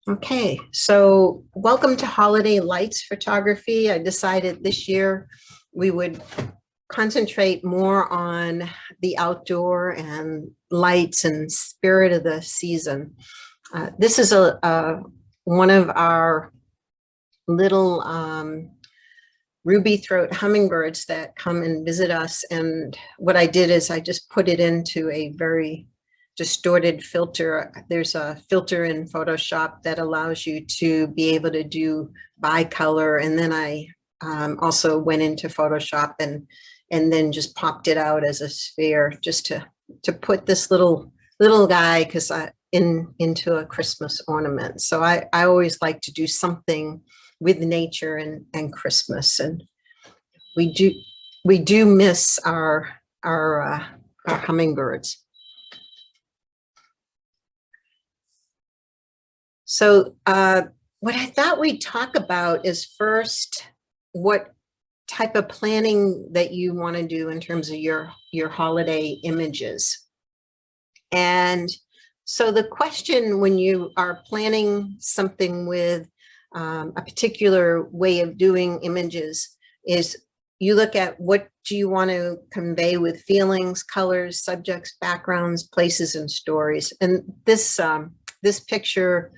Okay, so welcome to Holiday Lights Photography. I decided this year we would concentrate more on the outdoor and lights and spirit of the season. This is one of our little ruby throat hummingbirds that come and visit us. And what I did is I just put it into a very distorted filter. There's a filter in Photoshop that allows you to be able to do bicolor. And then I also went into Photoshop and then just popped it out as a sphere just to put this little guy into a Christmas ornament. So I always like to do something with nature and Christmas, and we do miss our hummingbirds. So what I thought we'd talk about is first what type of planning that you want to do in terms of your holiday images. And so the question when you are planning something with a particular way of doing images is you look at what do you want to convey with feelings, colors, subjects, backgrounds, places, and stories. And this picture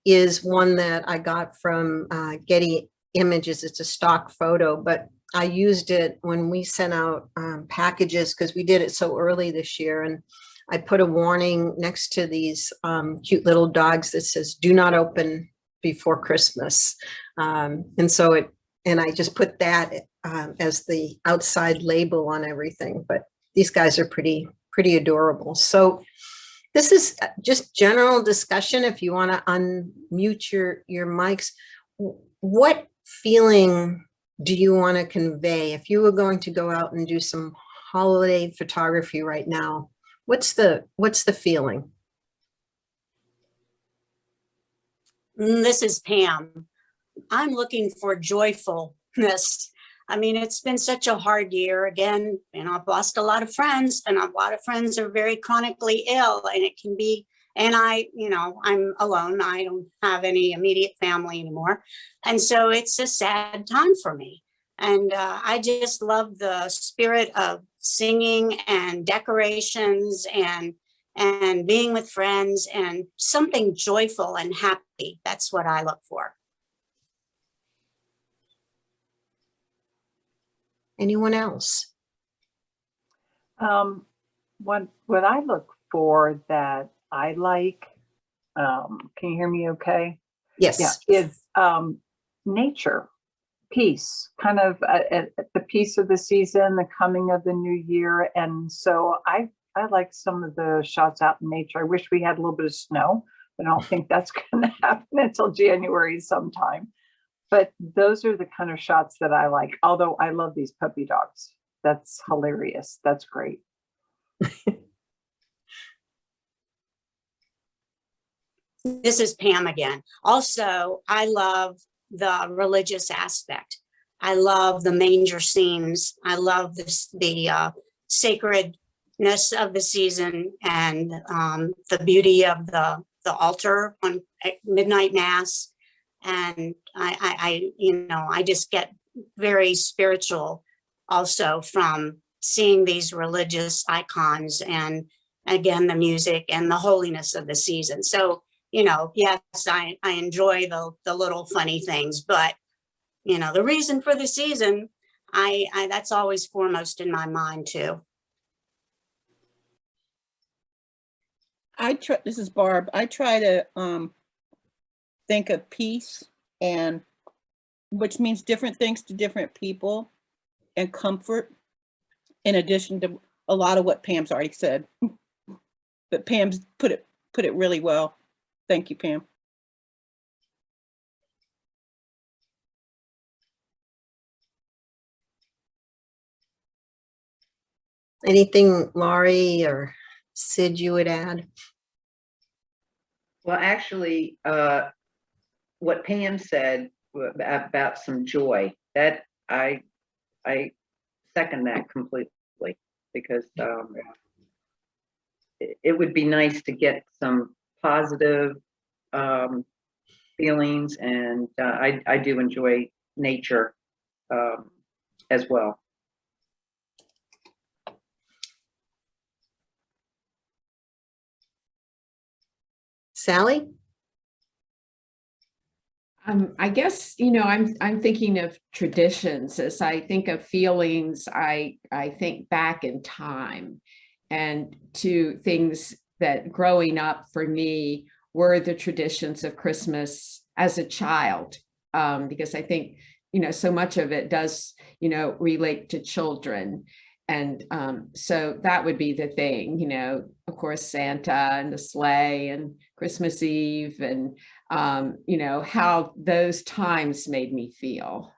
is one that I got from Getty Images. It's a stock photo, but I used it when we sent out packages because we did it so early this year. And I put a warning next to these cute little dogs that says, "Do not open before Christmas." And I just put that as the outside label on everything. But these guys are pretty adorable. So this is just general discussion. If you want to unmute your mics, what feeling do you want to convey? If you were going to go out and do some holiday photography right now, what's the feeling? This is Pam. I'm looking for joyfulness. I mean, it's been such a hard year again, and I've lost a lot of friends, and a lot of friends are very chronically ill, and it can be, and I'm alone. I don't have any immediate family anymore. And so it's a sad time for me. And I just love the spirit of singing and decorations and being with friends and something joyful and happy. That's what I look for. Anyone else? What I look for that I like, can you hear me okay? Yes. Yeah, is nature, peace, kind of at the peace of the season, the coming of the new year. And so I like some of the shots out in nature. I wish we had a little bit of snow, but I don't think that's going to happen until January sometime. But those are the kind of shots that I like, although I love these puppy dogs. That's hilarious. That's great. This is Pam again. Also, I love the religious aspect. I love the manger scenes. I love the sacredness of the season and the beauty of the altar on midnight mass. And I just get very spiritual also from seeing these religious icons and again, the music and the holiness of the season. So, yes, I enjoy the little funny things, but the reason for the season, that's always foremost in my mind too. This is Barb. I try to think of peace, and which means different things to different people, and comfort, in addition to a lot of what Pam's already said. But Pam's put it really well. Thank you, Pam. Anything Laurie or Sid you would add? Well, actually, what Pam said about some joy, that I second that completely, because it would be nice to get some positive feelings, and I do enjoy nature as well. Sally? I guess, you know, I'm thinking of traditions. As I think of feelings, I think back in time and to things that growing up for me were the traditions of Christmas as a child. Because I think, you know, so much of it does, you know, relate to children. And so that would be the thing, you know, of course, Santa and the sleigh and Christmas Eve and you know, how those times made me feel.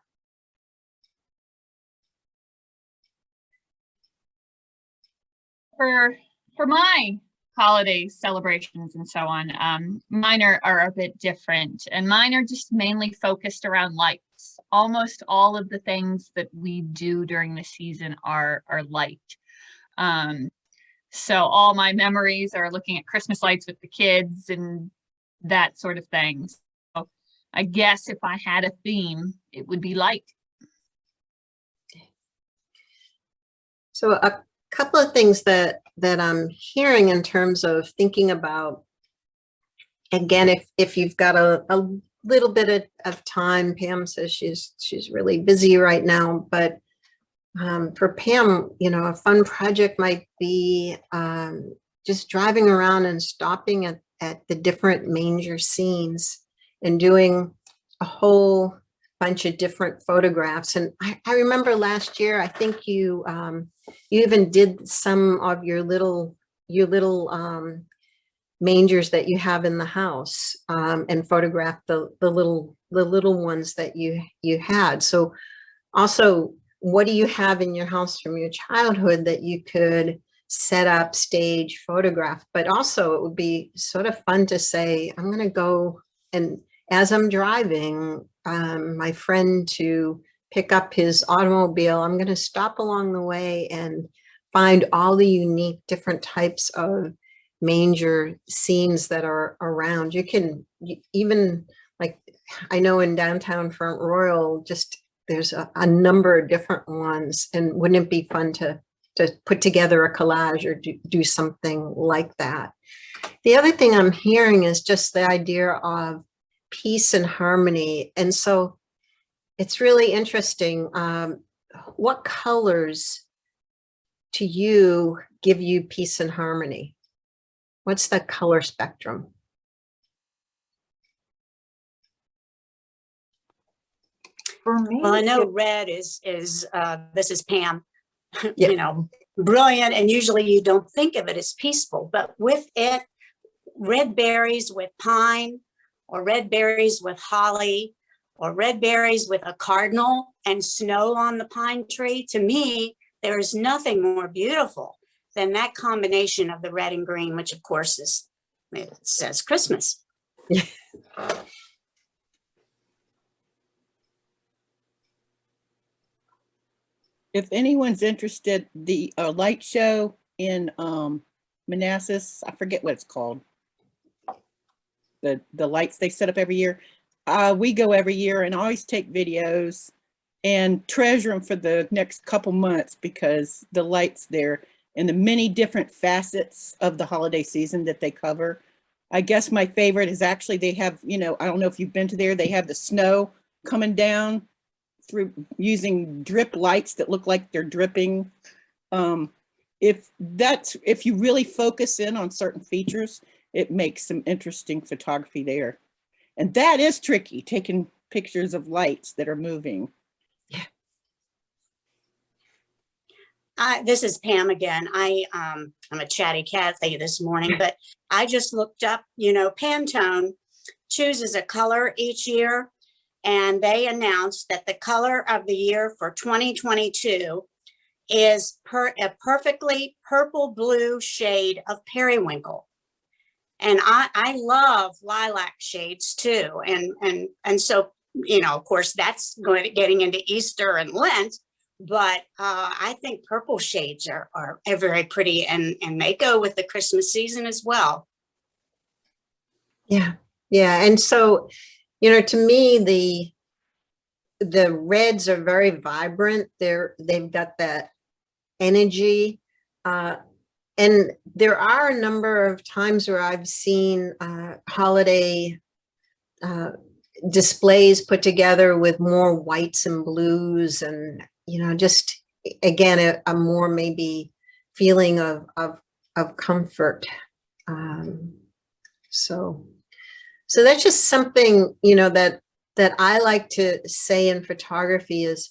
For my holiday celebrations and so on, mine are a bit different, and mine are just mainly focused around lights. Almost all of the things that we do during the season are light. So all my memories are looking at Christmas lights with the kids and that sort of thing. So I guess if I had a theme, it would be light. So a couple of things that I'm hearing in terms of thinking about, again, if you've got a little bit of time. Pam says she's really busy right now, but for Pam, you know, a fun project might be just driving around and stopping at the different manger scenes and doing a whole bunch of different photographs. And I remember last year, I think you even did some of your little mangers that you have in the house and photographed the little ones that you had. So also, what do you have in your house from your childhood that you could set up, stage, photograph? But also it would be sort of fun to say, I'm going to go, and as I'm driving my friend to pick up his automobile, I'm going to stop along the way and find all the unique different types of manger scenes that are around. You can even, like, I know in downtown Front Royal, just there's a number of different ones, and wouldn't it be fun to put together a collage or do something like that? The other thing I'm hearing is just the idea of peace and harmony. And so it's really interesting. What colors to you give you peace and harmony? What's the color spectrum? For me, Well, I know red is this is Pam, Yeah. you know, brilliant, and usually you don't think of it as peaceful, but with it, red berries with pine, or red berries with holly, or red berries with a cardinal and snow on the pine tree, to me, there is nothing more beautiful than that combination of the red and green, which of course is, it says Christmas. If anyone's interested, the light show in Manassas, I forget what it's called. The lights they set up every year. We go every year and always take videos and treasure them for the next couple months, because the lights there and the many different facets of the holiday season that they cover. I guess my favorite is actually they have, you know, I don't know if you've been to there, they have the snow coming down through using drip lights that look like they're dripping. If you really focus in on certain features, it makes some interesting photography there. And that is tricky, taking pictures of lights that are moving. This is Pam again. I'm a chatty Cathy this morning, but I just looked up, you know, Pantone chooses a color each year, and they announced that the color of the year for 2022 is a perfectly purple blue shade of periwinkle. And I love lilac shades too. And so, you know, of course, that's getting into Easter and Lent, but I think purple shades are very pretty, and they go with the Christmas season as well. Yeah. Yeah. And so you know, to me, the reds are very vibrant. They've got that energy. And there are a number of times where I've seen holiday displays put together with more whites and blues, and, you know, just again, a more maybe feeling of comfort. So that's just something, you know, that I like to say in photography is,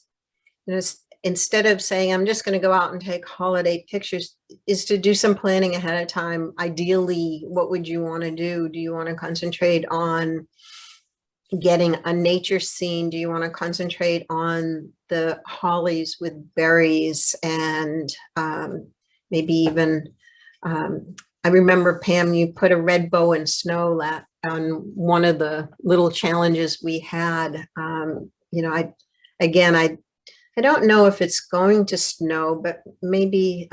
you know, instead of saying, I'm just going to go out and take holiday pictures, is to do some planning ahead of time. Ideally, what would you want to do? Do you want to concentrate on getting a nature scene? Do you want to concentrate on the hollies with berries and maybe even, I remember, Pam, you put a red bow in snow on one of the little challenges we had. You know, I don't know if it's going to snow, but maybe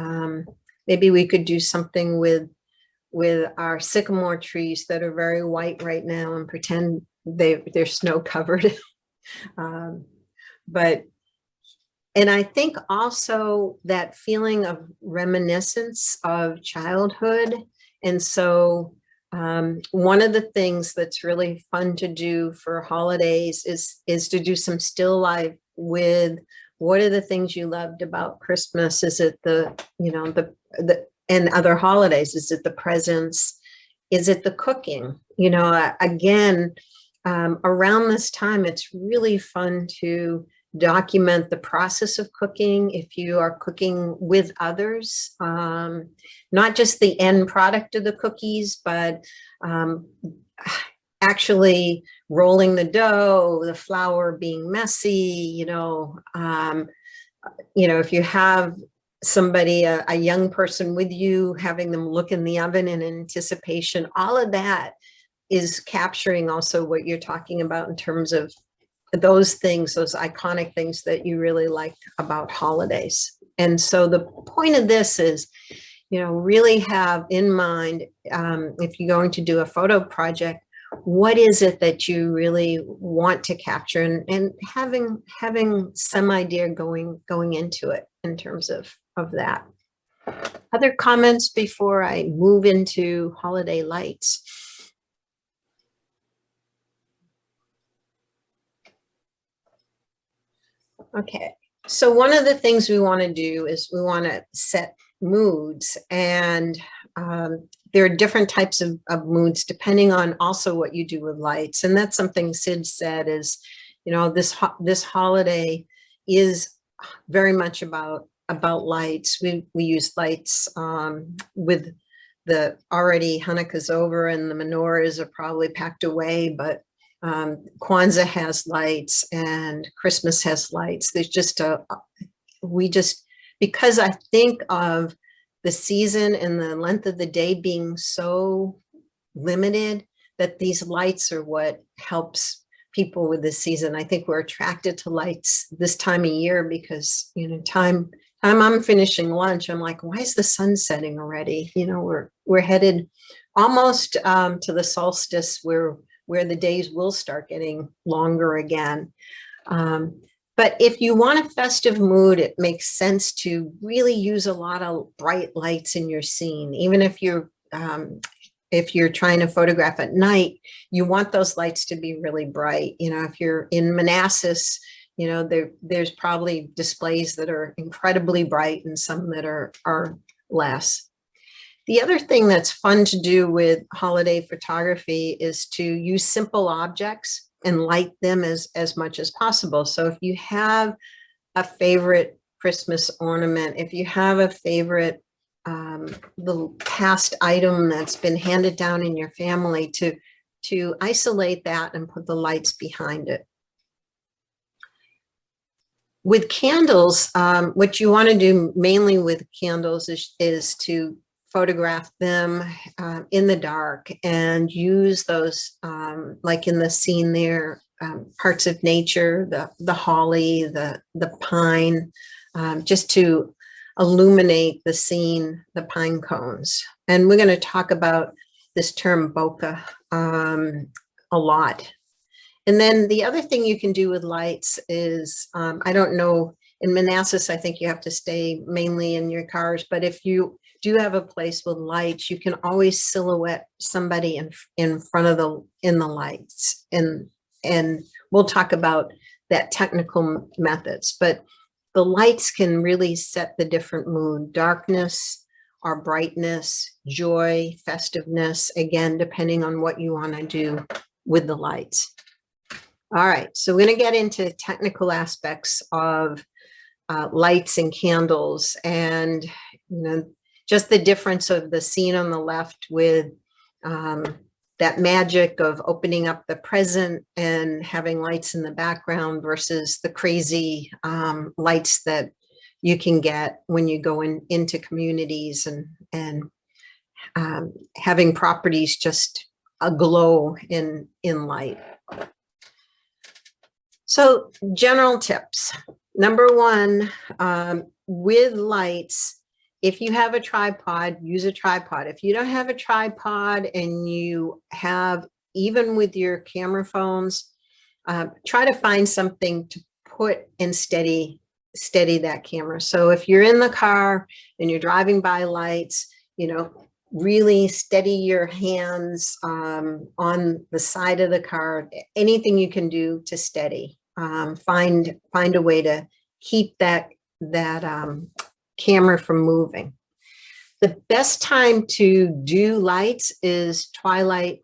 we could do something with our sycamore trees that are very white right now and pretend they're snow covered. And I think also that feeling of reminiscence of childhood. And so one of the things that's really fun to do for holidays is to do some still life with what are the things you loved about Christmas? Is it and other holidays? Is it the presents? Is it the cooking? You know, again, around this time, it's really fun to document the process of cooking. If you are cooking with others, not just the end product of the cookies, but actually rolling the dough, the flour being messy, you know, if you have somebody, a young person with you, having them look in the oven in anticipation, all of that is capturing also what you're talking about in terms of those things, those iconic things that you really like about holidays. And so the point of this is, you know, really have in mind, if you're going to do a photo project, what is it that you really want to capture, and having some idea going into it in terms of that. Other comments before I move into holiday lights? Okay, so one of the things we want to do is we want to set moods, and there are different types of moods depending on also what you do with lights. And that's something Sid said is, you know, this holiday is very much about lights. We use lights with the already Hanukkah's over and the menorahs are probably packed away, but Kwanzaa has lights and Christmas has lights. There's just because I think of the season and the length of the day being so limited, that these lights are what helps people with this season. I think we're attracted to lights this time of year because, you know, time I'm finishing lunch, I'm like, why is the sun setting already? You know, we're headed almost to the solstice where the days will start getting longer again. But if you want a festive mood, it makes sense to really use a lot of bright lights in your scene. Even if you're trying to photograph at night, you want those lights to be really bright. You know, if you're in Manassas, you know, there's probably displays that are incredibly bright and some that are less. The other thing that's fun to do with holiday photography is to use simple objects and light them as much as possible. So if you have a favorite Christmas ornament, if you have a favorite little past item that's been handed down in your family, to isolate that and put the lights behind it. With candles, what you want to do mainly with candles is to photograph them in the dark and use those, like in the scene there, parts of nature, the holly, the pine, just to illuminate the scene, the pine cones. And we're going to talk about this term bokeh a lot. And then the other thing you can do with lights is, I don't know, in Manassas, I think you have to stay mainly in your cars, but if you do have a place with lights, you can always silhouette somebody in front of the lights. And we'll talk about that technical methods, but the lights can really set the different mood, darkness or brightness, joy, festiveness, again, depending on what you want to do with the lights. All right, so we're going to get into technical aspects of lights and candles, and just the difference of the scene on the left with that magic of opening up the present and having lights in the background versus the crazy lights that you can get when you go into communities and having properties just aglow in light. So general tips. Number one, with lights, if you have a tripod, use a tripod. If you don't have a tripod and you have, even with your camera phones, try to find something to put and steady that camera. So if you're in the car and you're driving by lights, really steady your hands on the side of the car. Anything you can do to steady. Find a way to keep that camera from moving. The best time to do lights is twilight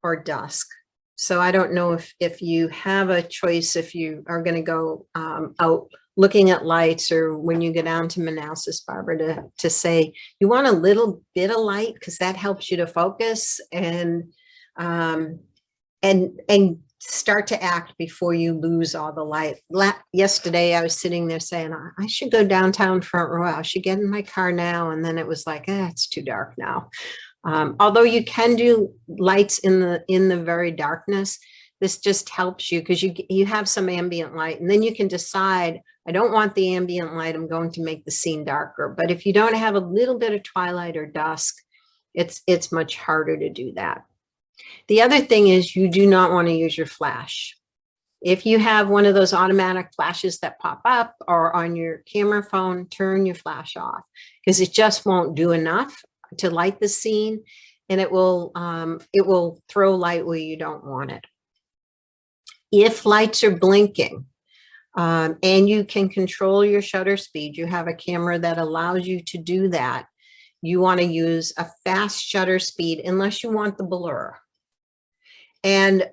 or dusk. So I don't know if you have a choice, if you are going to go out looking at lights, or when you go down to Manassas, Barbara, to say you want a little bit of light because that helps you to focus and start to act before you lose all the light. Yesterday, I was sitting there saying, I should go downtown front row. I should get in my car now. And then it was like, it's too dark now. Although you can do lights in the very darkness, this just helps you because you have some ambient light, and then you can decide, I don't want the ambient light, I'm going to make the scene darker. But if you don't have a little bit of twilight or dusk, it's much harder to do that. The other thing is you do not want to use your flash. If you have one of those automatic flashes that pop up or on your camera phone, turn your flash off because it just won't do enough to light the scene, and it will throw light where you don't want it. If lights are blinking and you can control your shutter speed, you have a camera that allows you to do that, you want to use a fast shutter speed unless you want the blur. And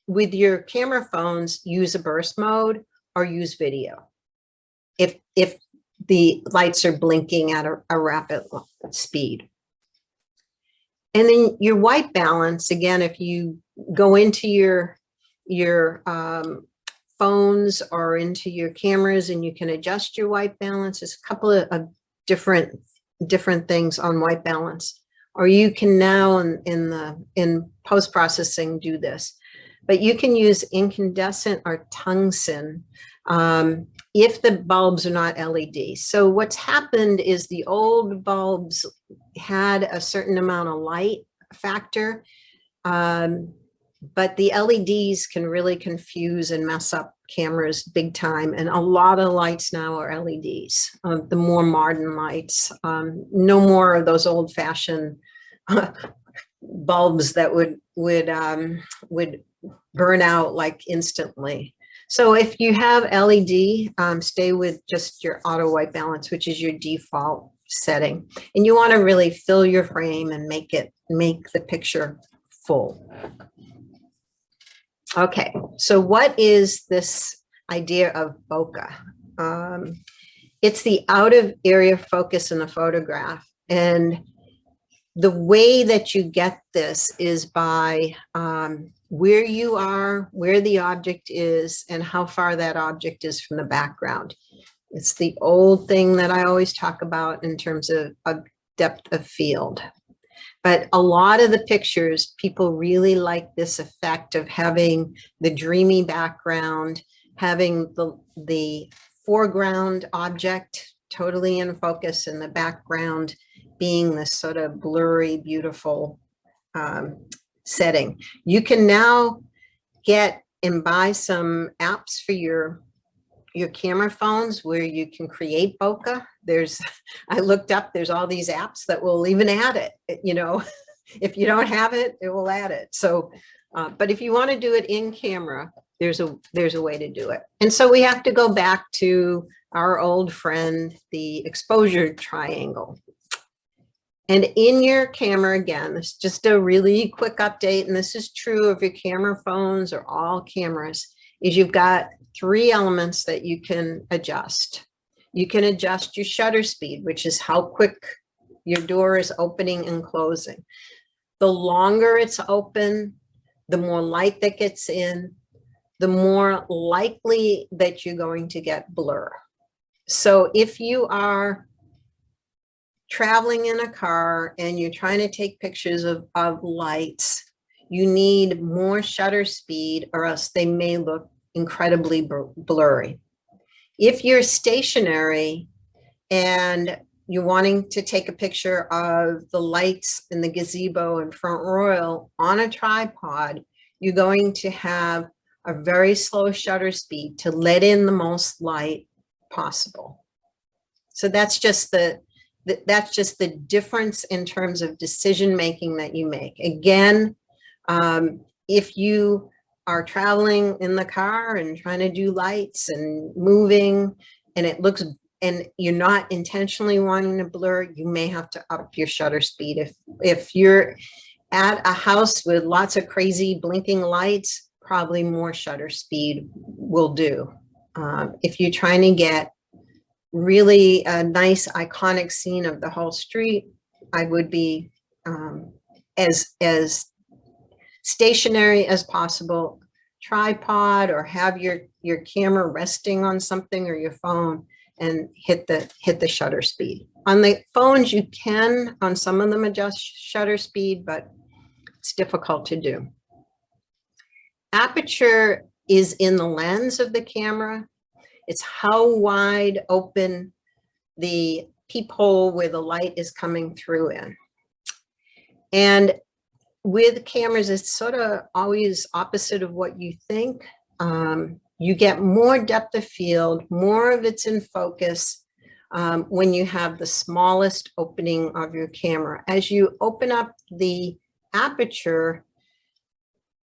with your camera phones, use a burst mode or use video if the lights are blinking at a rapid speed. And then your white balance, again, if you go into your phones or into your cameras and you can adjust your white balance, there's a couple of different things on white balance. Or you can now in post-processing do this, but you can use incandescent or tungsten if the bulbs are not LED. So what's happened is the old bulbs had a certain amount of light factor, but the LEDs can really confuse and mess up cameras big time. And a lot of lights now are LEDs, the more modern lights. No more of those old fashioned bulbs that would burn out like instantly. So if you have LED, stay with just your auto white balance, which is your default setting. And you want to really fill your frame and make the picture full. Okay, so what is this idea of bokeh? It's the out of area focus in a photograph. And the way that you get this is by where you are, where the object is, and how far that object is from the background. It's the old thing that I always talk about in terms of depth of field. But a lot of the pictures, people really like this effect of having the dreamy background, having the foreground object totally in focus and the background being this sort of blurry, beautiful setting. You can now get and buy some apps for your camera phones where you can create bokeh. I looked up, there's all these apps that will even add it, you know, if you don't have it, it will add it. So, but if you want to do it in camera, there's a way to do it. And so we have to go back to our old friend, the exposure triangle. And in your camera, again, this is just a really quick update, and this is true of your camera phones or all cameras, is you've got 3 elements that you can adjust. You can adjust your shutter speed, which is how quick your door is opening and closing. The longer it's open, the more light that gets in, the more likely that you're going to get blur. So if you are traveling in a car and you're trying to take pictures of lights, you need more shutter speed or else they may look incredibly blurry. If you're stationary and you're wanting to take a picture of the lights in the gazebo and Front Royal on a tripod, you're going to have a very slow shutter speed to let in the most light possible. So that's just the difference in terms of decision making that you make. Again, if you are traveling in the car and trying to do lights and moving and it looks, and you're not intentionally wanting to blur, you may have to up your shutter speed. If you're at a house with lots of crazy blinking lights, probably more shutter speed will do. If you're trying to get really a nice iconic scene of the whole street, I would be as stationary as possible, tripod, or have your camera resting on something or your phone and hit the shutter speed. On the phones, you can, on some of them, adjust shutter speed, but it's difficult to do. Aperture is in the lens of the camera. It's how wide open the peephole where the light is coming through in. And with cameras, it's sort of always opposite of what you think. You get more depth of field, more of it's in focus when you have the smallest opening of your camera. As you open up the aperture,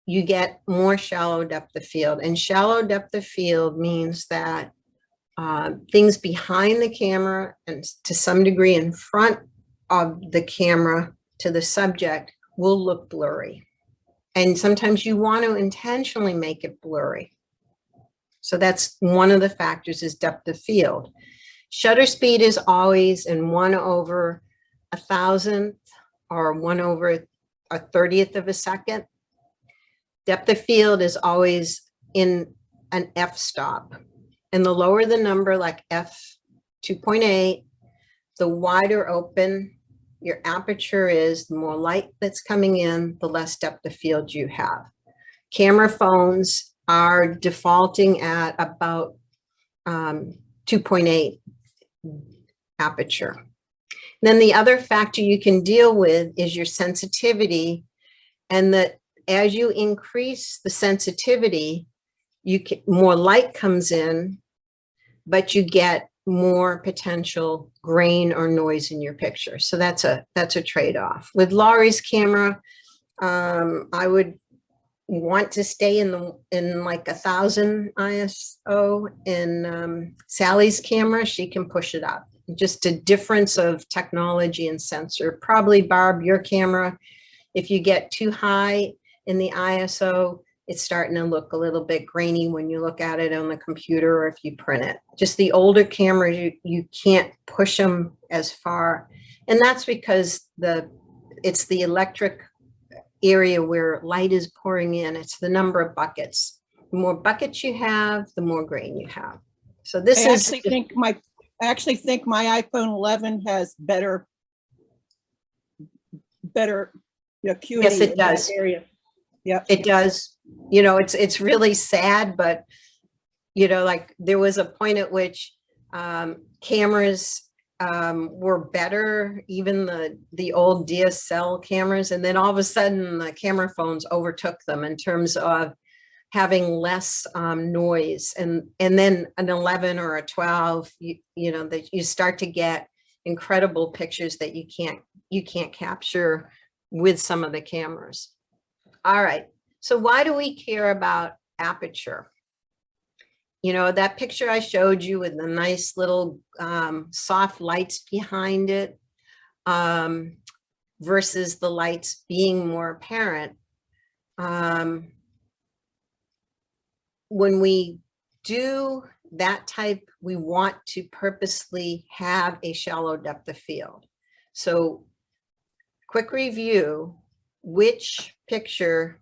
you get more shallow depth of field. And shallow depth of field means that things behind the camera and to some degree in front of the camera to the subject will look blurry. And sometimes you want to intentionally make it blurry. So that's one of the factors, is depth of field. Shutter speed is always in 1/1000th or 1/30th of a second. Depth of field is always in an f-stop. And the lower the number, like f2.8, the wider open your aperture is, the more light that's coming in, the less depth of field you have. Camera phones are defaulting at about 2.8 aperture. Then the other factor you can deal with is your sensitivity, and that as you increase the sensitivity, more light comes in, but you get more potential grain or noise in your picture. So that's a trade-off. With Laurie's camera, I would want to stay in like 1000 ISO. In Sally's camera, she can push it up. Just a difference of technology and sensor. Probably, Barb, your camera, if you get too high in the ISO, it's starting to look a little bit grainy when you look at it on the computer or if you print it. Just the older cameras, you can't push them as far. And that's because it's the electric area where light is pouring in. It's the number of buckets. The more buckets you have, the more grain you have. So this I is. actually think my iPhone 11 has better acuity. Yes, it in that does. area. Yep. It does. You know, it's really sad, but you know, like there was a point at which cameras were better, even the old DSL cameras, and then all of a sudden the camera phones overtook them in terms of having less noise, and then an 11 or a 12, you know, that you start to get incredible pictures that you can't capture with some of the cameras. All right, so why do we care about aperture? You know, that picture I showed you with the nice little soft lights behind it, versus the lights being more apparent. When we do that type, we want to purposely have a shallow depth of field. So quick review, which picture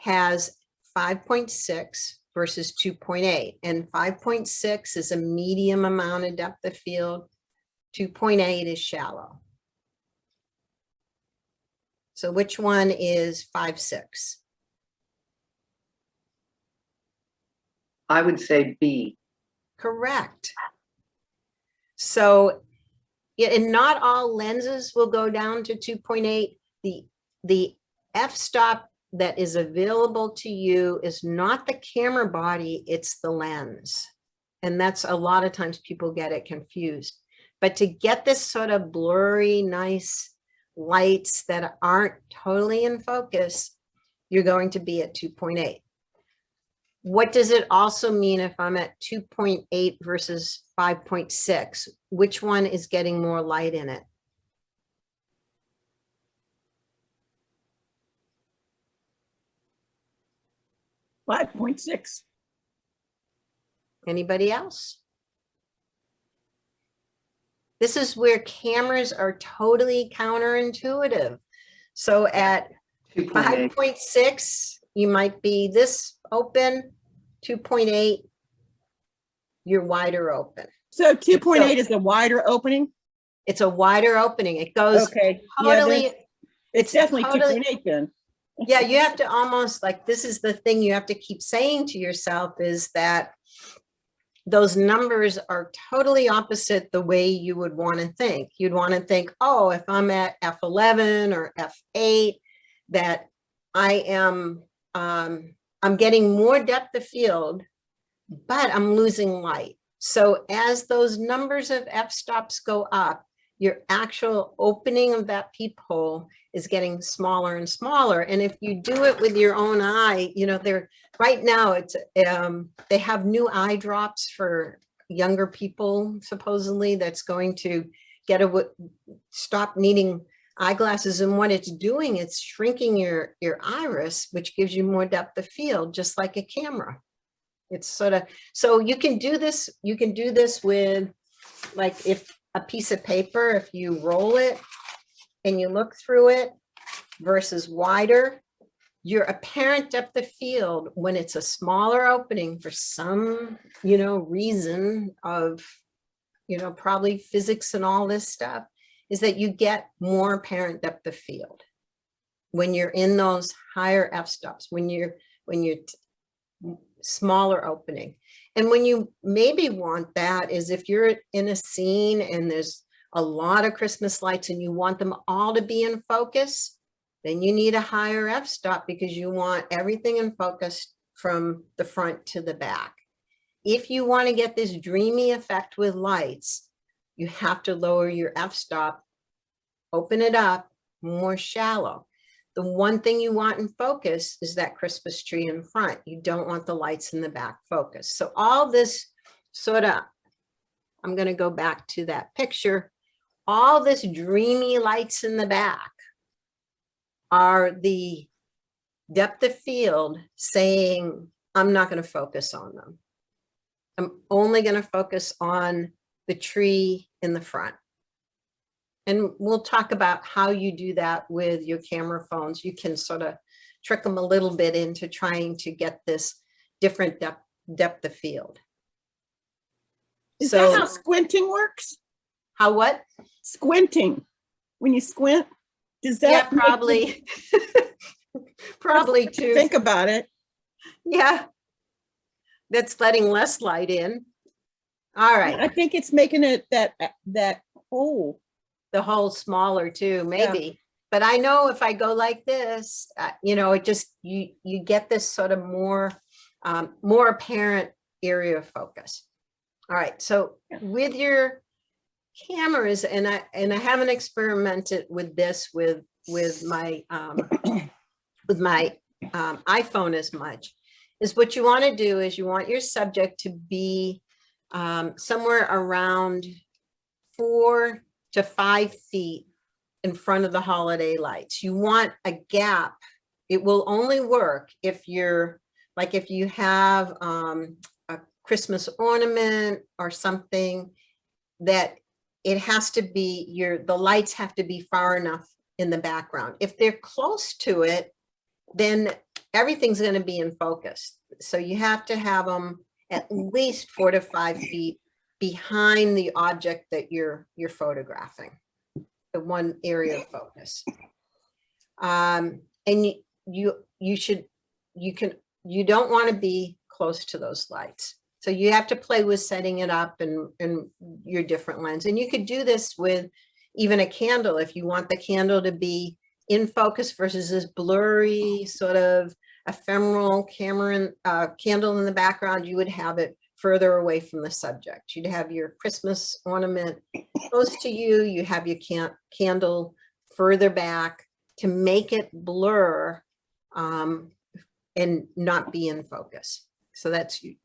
has 5.6 versus 2.8? And 5.6 is a medium amount of depth of field. 2.8 is shallow. So which one is 5.6? I would say B. Correct. So, yeah, and not all lenses will go down to 2.8. The f-stop that is available to you is not the camera body, it's the lens. And that's a lot of times people get it confused. But to get this sort of blurry, nice lights that aren't totally in focus, you're going to be at 2.8. What does it also mean if I'm at 2.8 versus 5.6? Which one is getting more light in it? .6. Anybody else? This is where cameras are totally counterintuitive. So at 2.8. 5.6, you might be this open, 2.8, you're wider open. So 2.8 is a wider opening? It's a wider opening. It goes Okay. totally, Yeah, it's definitely totally- 2.8 then. yeah, you have to almost like, this is the thing you have to keep saying to yourself, is that those numbers are totally opposite the way you would want to think. You'd want to think, oh, if I'm at F11 or F8, that I am, I'm getting more depth of field, but I'm losing light. So as those numbers of f-stops go up, your actual opening of that peephole is getting smaller and smaller. And if you do it with your own eye, you know, they're right now, it's they have new eye drops for younger people, supposedly, that's going to get stop needing eyeglasses. And what it's doing, it's shrinking your iris, which gives you more depth of field, just like a camera. It's sort of, so you can do this with, like, if a piece of paper, if you roll it and you look through it versus wider, your apparent depth of field, when it's a smaller opening for some, you know, reason of, you know, probably physics and all this stuff, is that you get more apparent depth of field when you're in those higher f-stops, when you're smaller opening. And when you maybe want that is if you're in a scene and there's a lot of Christmas lights and you want them all to be in focus, then you need a higher f-stop, because you want everything in focus from the front to the back. If you want to get this dreamy effect with lights, you have to lower your f-stop, open it up, more shallow. The one thing you want in focus is that Christmas tree in front. You don't want the lights in the back focus. So all this sort of, I'm going to go back to that picture. All this dreamy lights in the back are the depth of field saying, I'm not going to focus on them. I'm only going to focus on the tree in the front. And we'll talk about how you do that with your camera phones. You can sort of trick them a little bit into trying to get this different depth of field. Is that how squinting works? How what? Squinting. When you squint, does that? Yeah, probably. Probably too. Think about it. Yeah. That's letting less light in. All right. I think it's making it that hole. The hole smaller too, maybe. but I know if I go like this, you know, it just, you get this sort of more, more apparent area of focus. All right, so with your cameras, and I haven't experimented with this with my iPhone as much, is what you want to do is you want your subject to be somewhere around 4 to 5 feet in front of the holiday lights. You want a gap. It will only work if you're like, if you have a Christmas ornament or something, that it has to be the lights have to be far enough in the background. If they're close to it, then everything's going to be in focus. So you have to have them at least 4 to 5 feet behind the object that you're photographing, the one area of focus. And you don't want to be close to those lights. So you have to play with setting it up and your different lens. And you could do this with even a candle if you want the candle to be in focus versus this blurry sort of ephemeral candle in the background. You would have it further away from the subject. You'd have your Christmas ornament close to you. You have your candle further back to make it blur and not be in focus. So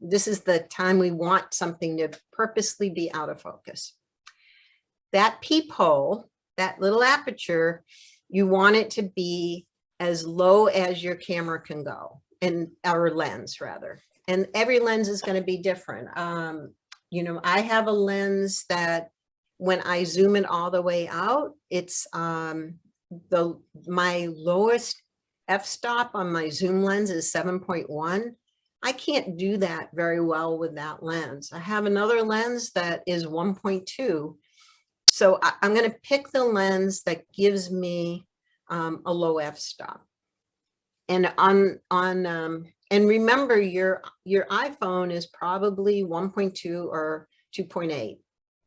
this is the time we want something to purposely be out of focus. That peephole, that little aperture, you want it to be as low as your camera can go, or lens rather. And every lens is going to be different. You know, I have a lens that when I zoom it all the way out, it's my lowest f-stop on my zoom lens is 7.1. I can't do that very well with that lens. I have another lens that is 1.2. So I'm going to pick the lens that gives me a low f-stop. And and remember your iPhone is probably 1.2 or 2.8.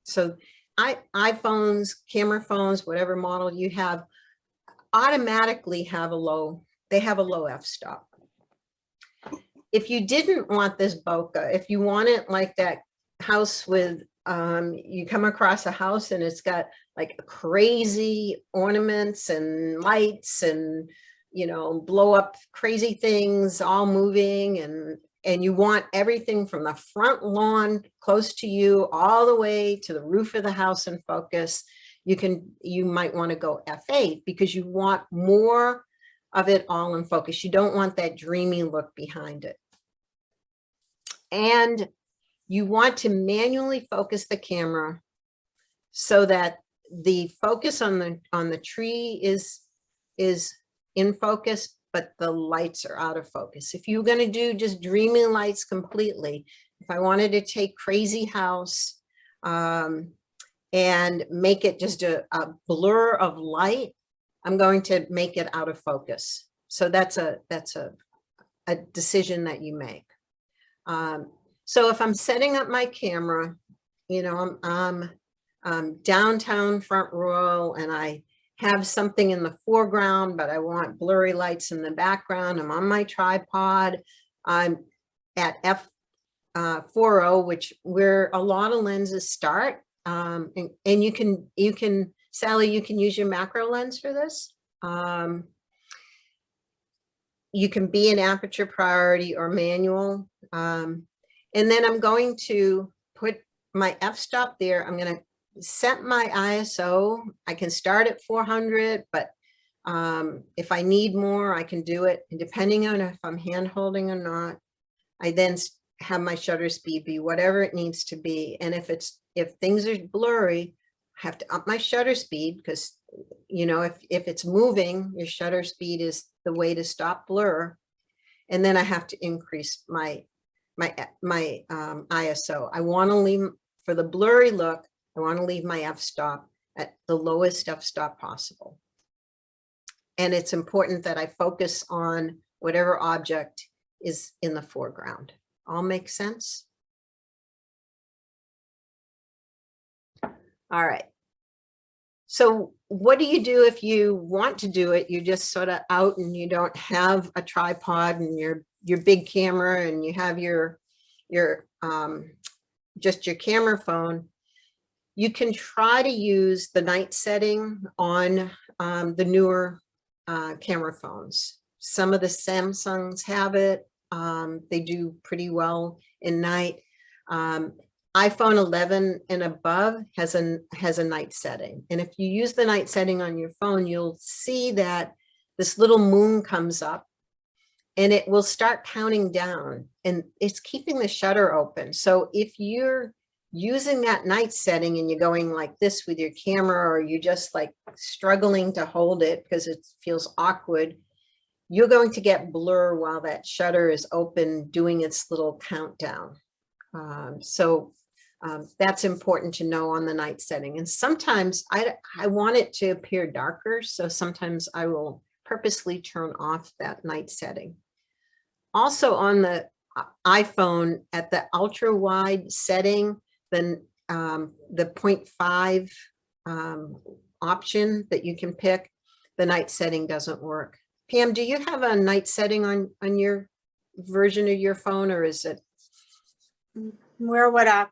So iPhones, camera phones, whatever model you have, automatically have a low f-stop. If you didn't want this bokeh, if you want it like that house with, you come across a house and it's got like crazy ornaments and lights and, you know, blow up crazy things all moving, and you want everything from the front lawn close to you all the way to the roof of the house in focus, you might want to go f8 because you want more of it all in focus. You don't want that dreamy look behind it. And you want to manually focus the camera so that the focus on the tree is in focus, but the lights are out of focus. If you're going to do just dreamy lights completely, if I wanted to take crazy house and make it just a blur of light, I'm going to make it out of focus. So that's a decision that you make. So if I'm setting up my camera, you know, I'm downtown Front Royal and I have something in the foreground, but I want blurry lights in the background. I'm on my tripod. I'm at f4.0, where a lot of lenses start. And you can, Sally, you can use your macro lens for this. You can be an aperture priority or manual. And then I'm going to put my f-stop there. I'm going to set my ISO. I can start at 400, but if I need more, I can do it. And depending on if I'm hand holding or not, I then have my shutter speed be whatever it needs to be. And if things are blurry, I have to up my shutter speed because, you know, if it's moving, your shutter speed is the way to stop blur. And then I have to increase my ISO. I want to leave, for the blurry look, I want to leave my f-stop at the lowest f-stop possible. And it's important that I focus on whatever object is in the foreground. All make sense? All right. So what do you do if you want to do it? You're just sort of out and you don't have a tripod and your big camera and you have your just your camera phone. You can try to use the night setting on the newer camera phones. Some of the Samsungs have it. They do pretty well in night. iPhone 11 and above has a night setting. And if you use the night setting on your phone, you'll see that this little moon comes up and it will start counting down and it's keeping the shutter open. So if you're using that night setting and you're going like this with your camera, or you're just like struggling to hold it because it feels awkward, you're going to get blur while that shutter is open doing its little countdown. That's important to know on the night setting. And sometimes I want it to appear darker. So sometimes I will purposely turn off that night setting. Also on the iPhone at the ultra wide setting, then the 0.5 option that you can pick, the night setting doesn't work. Pam, do you have a night setting on your version of your phone, or is it? Where would I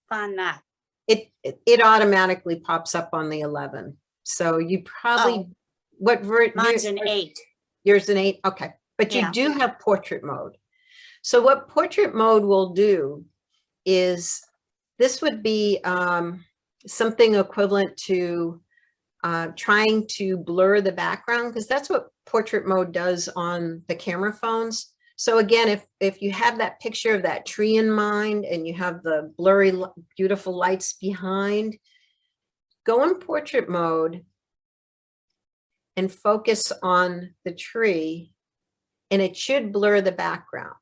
find that? It automatically pops up on the 11. So you probably, Mine's an 8. Yours an 8, okay. But you Yeah. do have portrait mode. So what portrait mode will do is, this would be something equivalent to trying to blur the background, because that's what portrait mode does on the camera phones. So again, if you have that picture of that tree in mind and you have the blurry, beautiful lights behind, go in portrait mode and focus on the tree, and it should blur the background.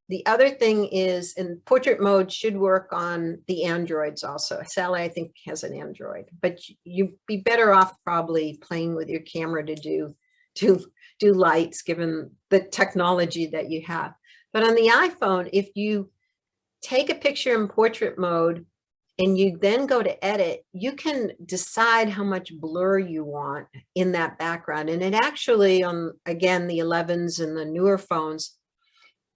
The other thing is, in portrait mode should work on the Androids also. Sally, I think, has an Android, but you'd be better off probably playing with your camera to do lights, given the technology that you have. But on the iPhone, if you take a picture in portrait mode and you then go to edit, you can decide how much blur you want in that background. And it actually, on, again, the 11s and the newer phones,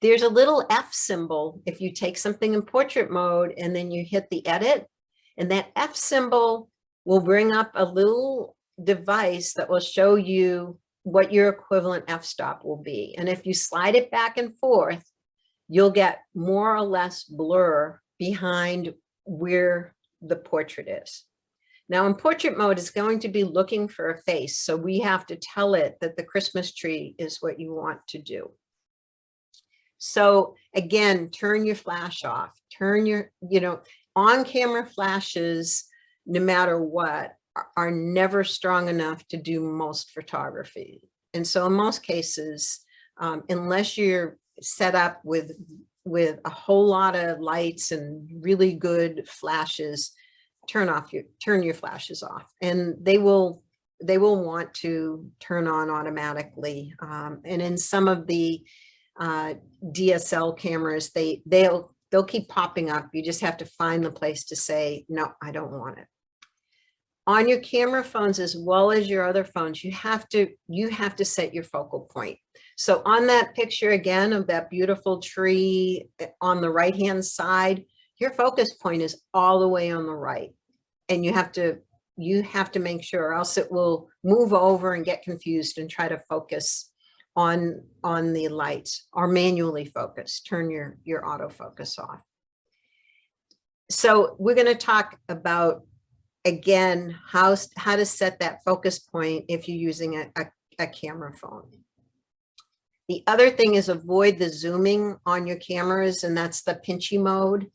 there's a little F symbol if you take something in portrait mode and then you hit the edit, and that F symbol will bring up a little device that will show you what your equivalent f-stop will be. And if you slide it back and forth, you'll get more or less blur behind where the portrait is. Now in portrait mode, it's going to be looking for a face. So we have to tell it that the Christmas tree is what you want to do. So again, turn your flash off, turn your, on camera flashes, no matter what, are never strong enough to do most photography. And so in most cases, unless you're set up with a whole lot of lights and really good flashes, turn your flashes off, and they will want to turn on automatically. And in some of the DSL cameras, they'll keep popping up. You just have to find the place to say, no, I don't want it. On your camera phones, as well as your other phones, you have to set your focal point. So on that picture again of that beautiful tree on the right hand side, your focus point is all the way on the right, and you have to make sure, or else it will move over and get confused and try to focus on the lights, or manually focus. Turn your autofocus off. So we're going to talk about, again, how to set that focus point if you're using a camera phone. The other thing is, avoid the zooming on your cameras, and that's the pinchy mode.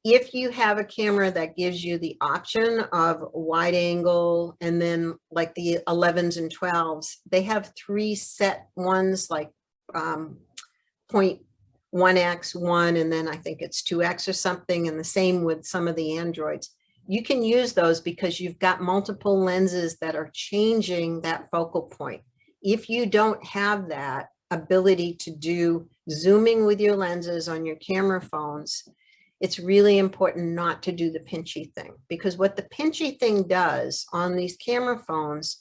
If you have a camera that gives you the option of wide angle, and then like the 11s and 12s, they have 3 set ones, like 0.1x, 1, and then I think it's 2x or something, and the same with some of the Androids. You can use those because you've got multiple lenses that are changing that focal point. If you don't have that ability to do zooming with your lenses on your camera phones, it's really important not to do the pinchy thing, because what the pinchy thing does on these camera phones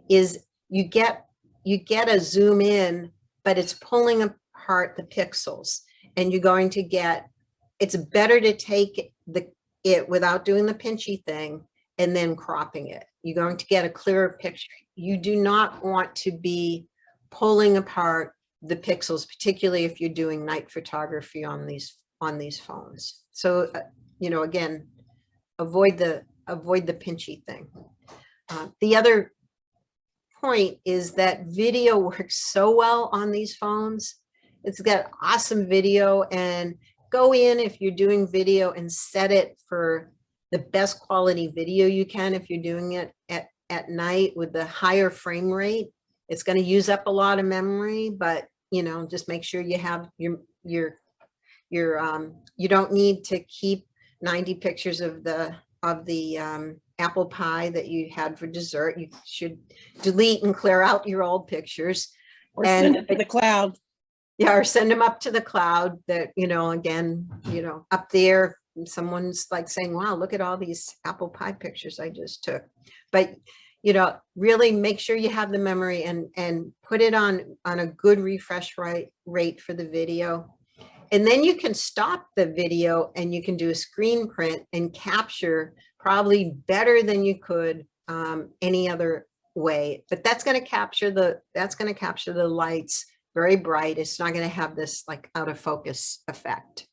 is you get a zoom in, but it's pulling apart the pixels, and you're going to get, it's better to take it without doing the pinchy thing and then cropping it. You're going to get a clearer picture. You do not want to be pulling apart the pixels, particularly if you're doing night photography on these phones. So, you know, again, avoid the pinchy thing. The other point is that video works so well on these phones. It's got awesome video, and go in if you're doing video and set it for the best quality video you can. If you're doing it at night with the higher frame rate, it's going to use up a lot of memory, but you know, just make sure you have you don't need to keep 90 pictures of the apple pie that you had for dessert. You should delete and clear out your old pictures. Or send it to the cloud. Yeah, or send them up to the cloud. That, you know, again, you know, up there, someone's like saying, wow, look at all these apple pie pictures I just took. But, you know, really make sure you have the memory and put it on a good refresh rate for the video. And then you can stop the video and you can do a screen print and capture probably better than you could any other way. But that's going to capture the lights very bright. It's not going to have this like out of focus effect.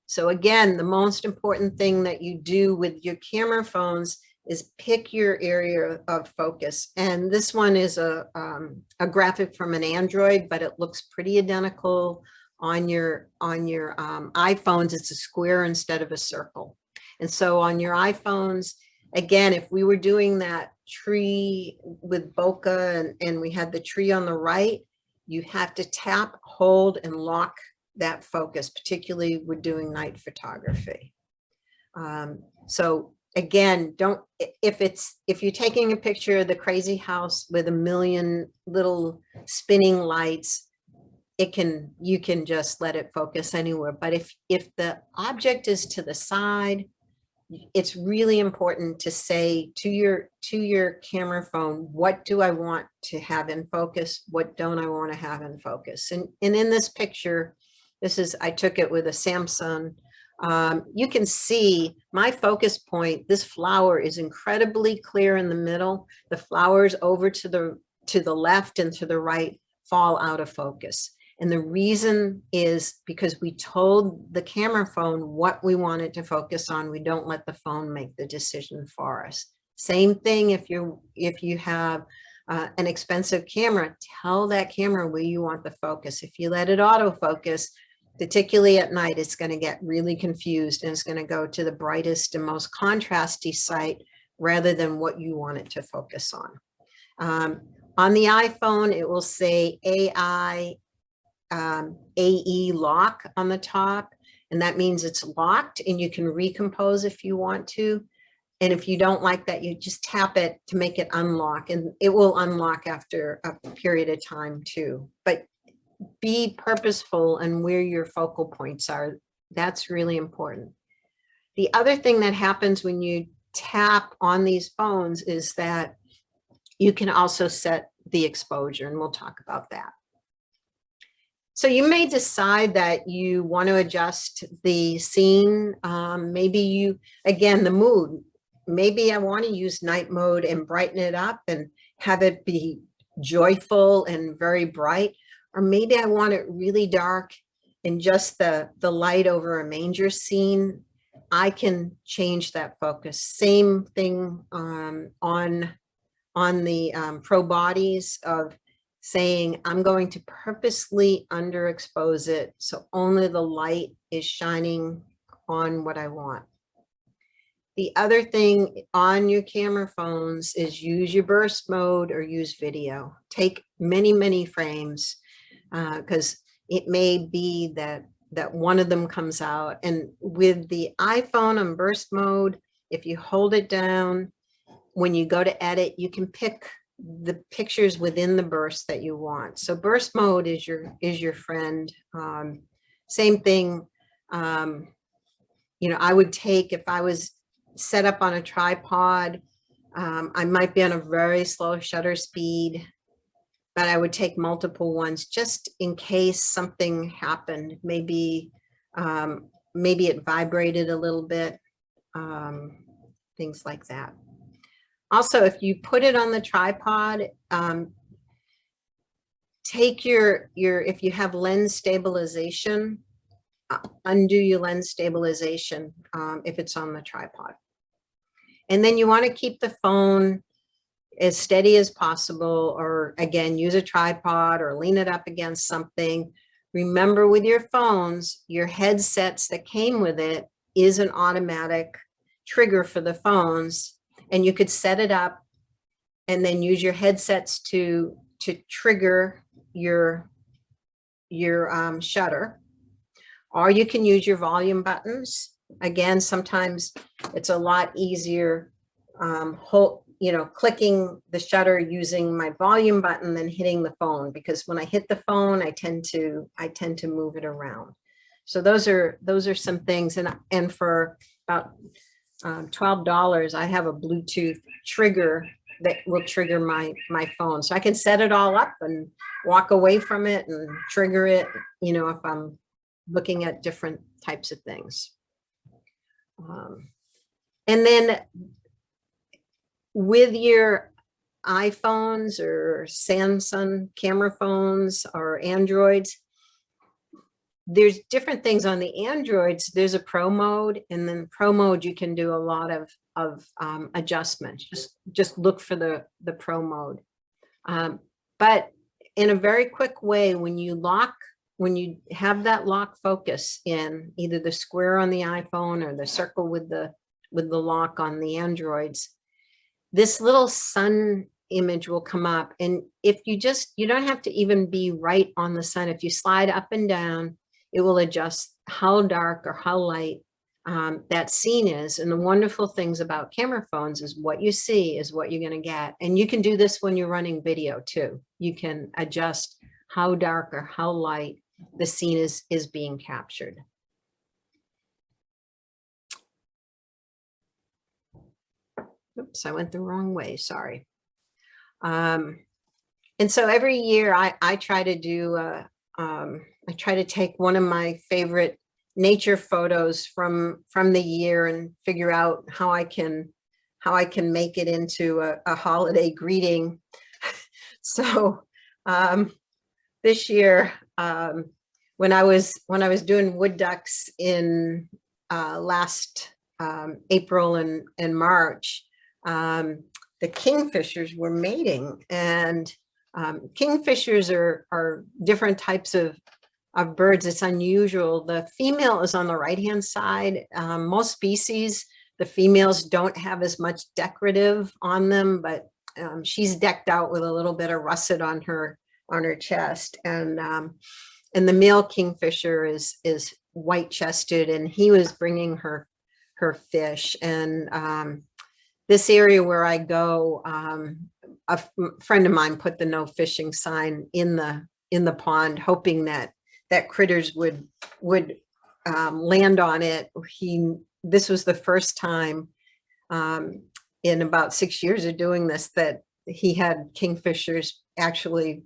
So again, the most important thing that you do with your camera phones is pick your area of focus. And this one is a graphic from an Android, but it looks pretty identical on your iPhones. It's a square instead of a circle. And so on your iPhones, again, if we were doing that tree with bokeh and we had the tree on the right, you have to tap, hold, and lock that focus, particularly with doing night photography. So again, if you're taking a picture of the crazy house with a million little spinning lights, you can just let it focus anywhere. But if the object is to the side, it's really important to say to your camera phone, what do I want to have in focus? What don't I want to have in focus? And in this picture, I took it with a Samsung. You can see my focus point. This flower is incredibly clear in the middle. The flowers over to the left and to the right fall out of focus. And the reason is because we told the camera phone what we wanted to focus on. We don't let the phone make the decision for us. Same thing if you have an expensive camera, tell that camera where you want the focus. If you let it autofocus, particularly at night, it's going to get really confused and it's going to go to the brightest and most contrasty site rather than what you want it to focus on. On the iPhone, it will say AE lock on the top, and that means it's locked and you can recompose if you want to. And if you don't like that, you just tap it to make it unlock, and it will unlock after a period of time too. But be purposeful and where your focal points are. That's really important. The other thing that happens when you tap on these phones is that you can also set the exposure, and we'll talk about that. So you may decide that you want to adjust the scene. Maybe again, the mood. Maybe I want to use night mode and brighten it up and have it be joyful and very bright. Or maybe I want it really dark and just the light over a manger scene. I can change that focus. Same thing on the pro bodies of saying, I'm going to purposely underexpose it so only the light is shining on what I want. The other thing on your camera phones is use your burst mode or use video. Take many, many frames because it may be that one of them comes out. And with the iPhone on burst mode, if you hold it down, when you go to edit, you can pick the pictures within the burst that you want. So burst mode is your friend. Same thing You know, I would take, if I was set up on a tripod, I might be on a very slow shutter speed, but I would take multiple ones just in case something happened. Maybe, maybe it vibrated a little bit, things like that. Also, if you put it on the tripod, take if you have lens stabilization, undo your lens stabilization if it's on the tripod. And then you want to keep the phone as steady as possible, or again, use a tripod or lean it up against something. Remember, with your phones, your headsets that came with it is an automatic trigger for the phones, and you could set it up and then use your headsets to trigger your shutter, or you can use your volume buttons. Again, sometimes it's a lot easier clicking the shutter using my volume button than hitting the phone, because when I hit the phone, I tend to move it around. So those are some things, and for about $12, I have a Bluetooth trigger that will trigger my phone, so I can set it all up and walk away from it and trigger it, you know, if I'm looking at different types of things. And then with your iPhones or Samsung camera phones or Androids, there's different things on the Androids. There's a pro mode, and then pro mode, you can do a lot of adjustments. Just look for the pro mode. But in a very quick way, when you have that lock focus in either the square on the iPhone or the circle with the lock on the Androids, this little sun image will come up. And if you don't have to even be right on the sun. If you slide up and down, it will adjust how dark or how light that scene is. And the wonderful things about camera phones is what you see is what you're going to get. And you can do this when you're running video too. You can adjust how dark or how light the scene is being captured. Oops, I went the wrong way, sorry. And so every year I try to do, I try to take one of my favorite nature photos from the year and figure out how I can make it into a holiday greeting. So this year, when I was doing wood ducks in last April and March, the kingfishers were mating, and kingfishers are different types of birds. It's unusual. The female is on the right-hand side. Most species, the females don't have as much decorative on them, but she's decked out with a little bit of russet on her chest. And the male kingfisher is white-chested, and he was bringing her fish. And this area where I go, a friend of mine put the no fishing sign in the pond, hoping that critters would land on it. This was the first time in about 6 years of doing this that he had kingfishers actually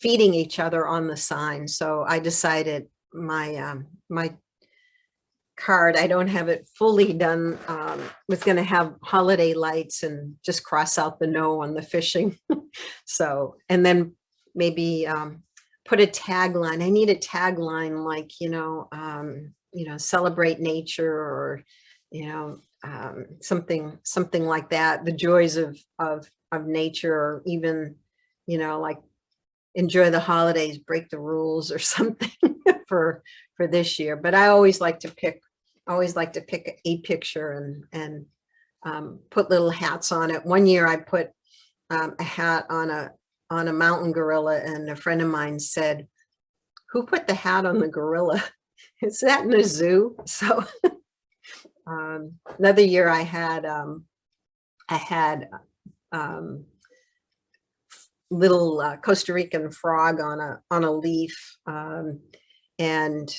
feeding each other on the sign. So I decided my card, I don't have it fully done, was going to have holiday lights and just cross out the no on the fishing. So, and then maybe put a tagline. I need a tagline like, celebrate nature, or, something like that. The joys of nature, or even, like enjoy the holidays, break the rules, or something for this year. But I always like to pick a picture and put little hats on it. One year I put a hat on a mountain gorilla, and a friend of mine said, "Who put the hat on the gorilla? Is that in a zoo?" So another year I had little Costa Rican frog on a leaf, and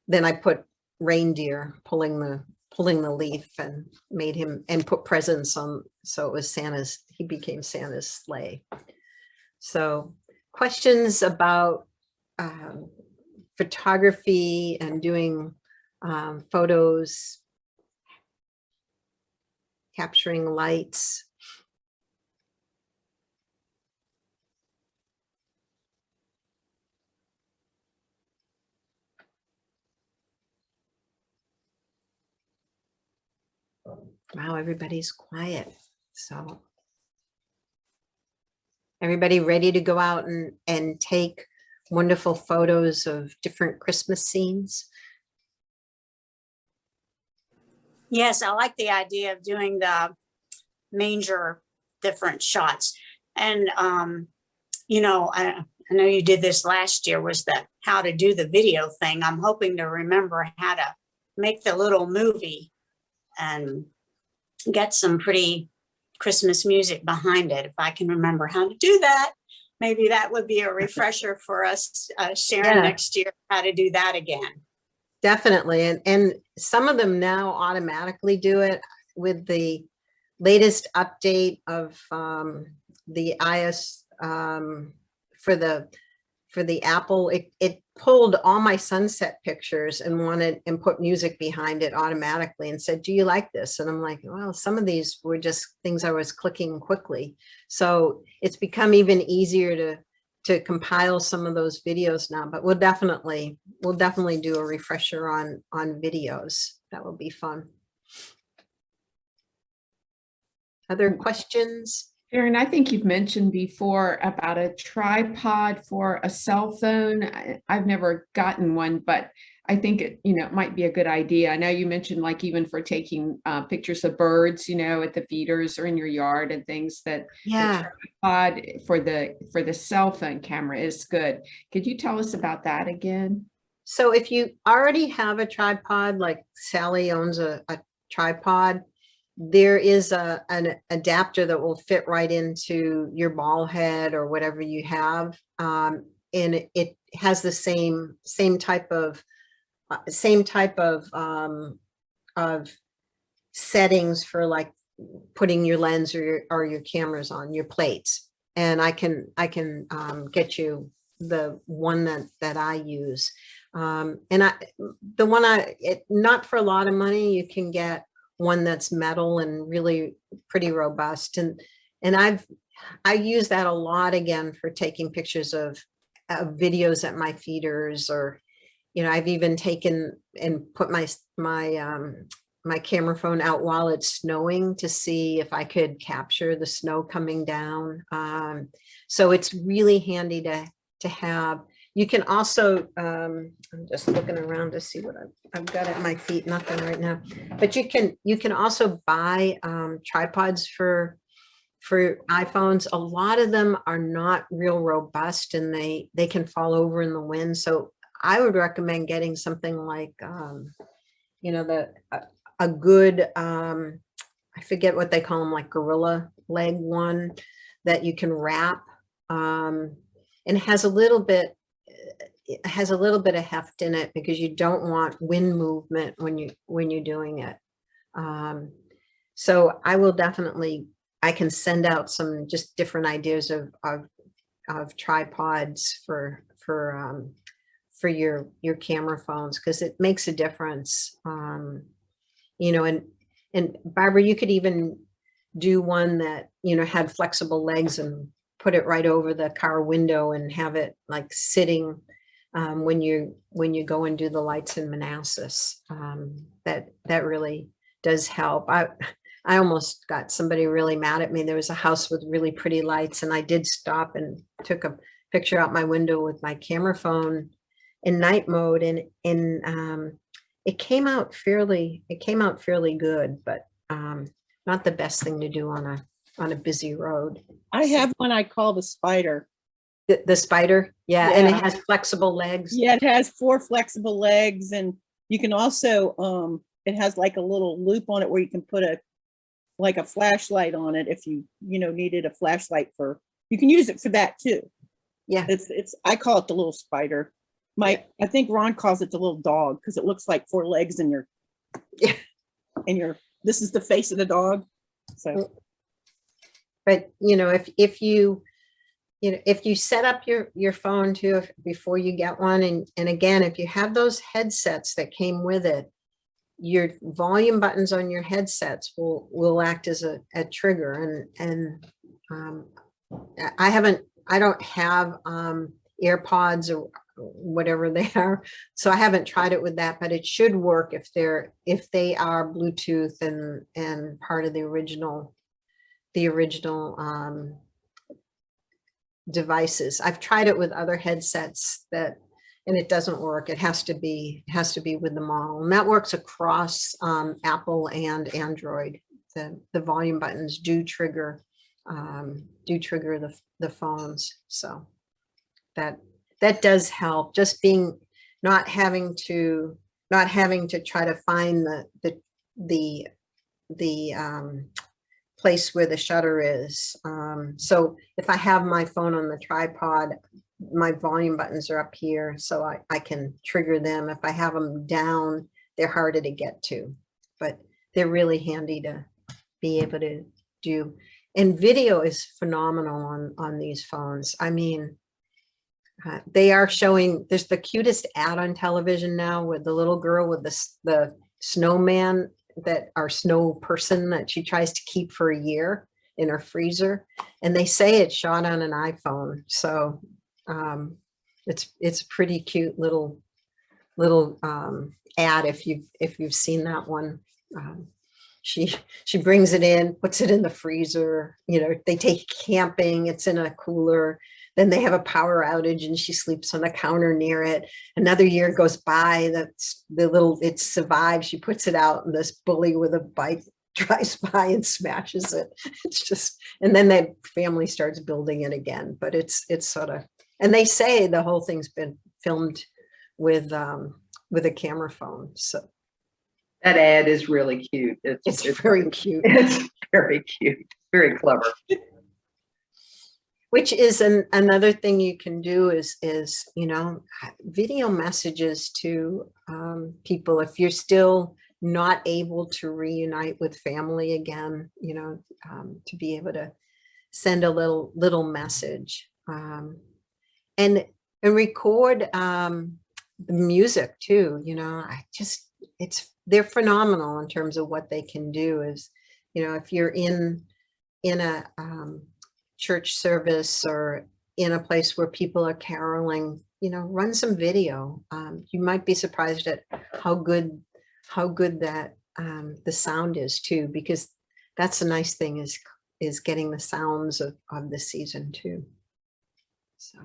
then I put reindeer pulling the leaf and made him and put presents on. So it was he became Santa's sleigh. So questions about photography and doing photos, capturing lights. Wow, everybody's quiet. So everybody ready to go out and take wonderful photos of different Christmas scenes? Yes, I like the idea of doing the manger different shots. And, you know, I know you did this last year, was the how to do the video thing. I'm hoping to remember how to make the little movie and get some pretty Christmas music behind it. If I can remember how to do that, maybe that would be a refresher for us, Sharon, Yeah. next year, how to do that again. Definitely. And some of them now automatically do it with the latest update of the iOS for the Apple. It pulled all my sunset pictures and put music behind it automatically and said, do you like this? And I'm like, well, some of these were just things I was clicking quickly. So it's become even easier to compile some of those videos now, but we'll definitely do a refresher on videos. That will be fun. Other questions? Sharon, I think you've mentioned before about a tripod for a cell phone. I've never gotten one, but I think it might be a good idea. I know you mentioned like even for taking pictures of birds, at the feeders or in your yard and things, that Yeah. the tripod for the cell phone camera is good. Could you tell us about that again? So if you already have a tripod, like Sally owns a tripod, there is an adapter that will fit right into your ball head or whatever you have. And it has the same type of settings for like putting your lens or your cameras on your plates. And I can get you the one that I use. Not for a lot of money, you can get one that's metal and really pretty robust. And I use that a lot again for taking pictures of videos at my feeders, or, I've even taken and put my camera phone out while it's snowing to see if I could capture the snow coming down. So it's really handy to have. You can also, I'm just looking around to see what I've got at my feet, nothing right now, but you can also buy tripods for iPhones. A lot of them are not real robust and they can fall over in the wind. So I would recommend getting something like, a good, I forget what they call them, like gorilla leg one that you can wrap, and it has a little bit of heft in it because you don't want wind movement when you're doing it. So I can send out some just different ideas of tripods for your camera phones, because it makes a difference. And Barbara, you could even do one that had flexible legs and put it right over the car window and have it like sitting when you go and do the lights in Manassas. That really does help. I almost got somebody really mad at me. There was a house with really pretty lights, and I did stop and took a picture out my window with my camera phone in night mode, and it came out fairly good, but not the best thing to do on a busy road. I have one I call the spider. The spider, yeah, and it Yeah. has flexible legs. Yeah, it has 4 flexible legs, and you can also, it has like a little loop on it where you can put a flashlight on it if you needed a flashlight you can use it for that too. Yeah. It's I call it the little spider. I think Ron calls it the little dog because it looks like 4 legs in your, Yeah. this is the face of the dog. So, But, if you set up your phone too, before you get one, and again, if you have those headsets that came with it, your volume buttons on your headsets will act as a trigger. And I don't have AirPods or whatever they are, so I haven't tried it with that, but it should work if they are Bluetooth and part of the original devices. I've tried it with other headsets and it doesn't work. It has to be with the model, and that works across Apple and Android. The volume buttons do trigger the phones, so that does help. Just not having to try to find the place where the shutter is. So if I have my phone on the tripod, my volume buttons are up here, so I can trigger them. If I have them down, they're harder to get to, but they're really handy to be able to do. And video is phenomenal on these phones. I mean, they are showing, there's the cutest ad on television now with the little girl with the snowman, our snow person that she tries to keep for a year in her freezer, and they say it's shot on an iPhone. So it's a pretty cute little ad if you've seen that one. She brings it in, puts it in the freezer. They take camping. It's in a cooler. Then they have a power outage and she sleeps on the counter near it. Another year goes by, it survives. She puts it out and this bully with a bike drives by and smashes it. It's just, and then that family starts building it again. But it's sort of, and they say the whole thing's been filmed with a camera phone. So That ad is really cute. it's very cute. It's very cute. Very clever. Which is another thing you can do is video messages to people if you're still not able to reunite with family again, to be able to send a little message, and record the music too. They're phenomenal in terms of what they can do. Is if you're in a church service or in a place where people are caroling, run some video. You might be surprised at how good that the sound is too, because that's the nice thing is getting the sounds of the season too. So.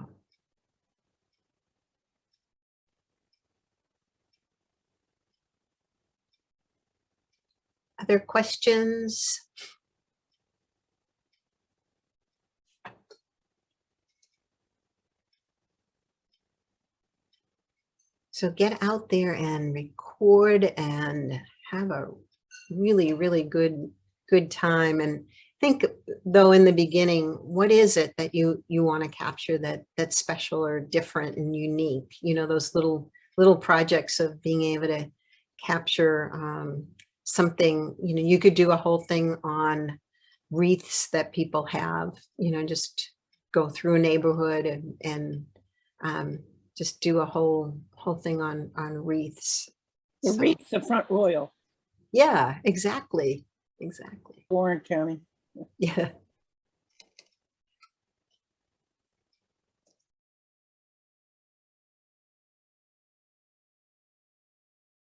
Other questions? So get out there and record and have a really, really good time. And think, though, in the beginning, what is it that you want to capture that's special or different and unique? Those little projects of being able to capture something. You could do a whole thing on wreaths that people have. Just go through a neighborhood and just do a whole thing on wreaths. the wreaths, the front royal, Yeah, exactly. Warren County. Yeah.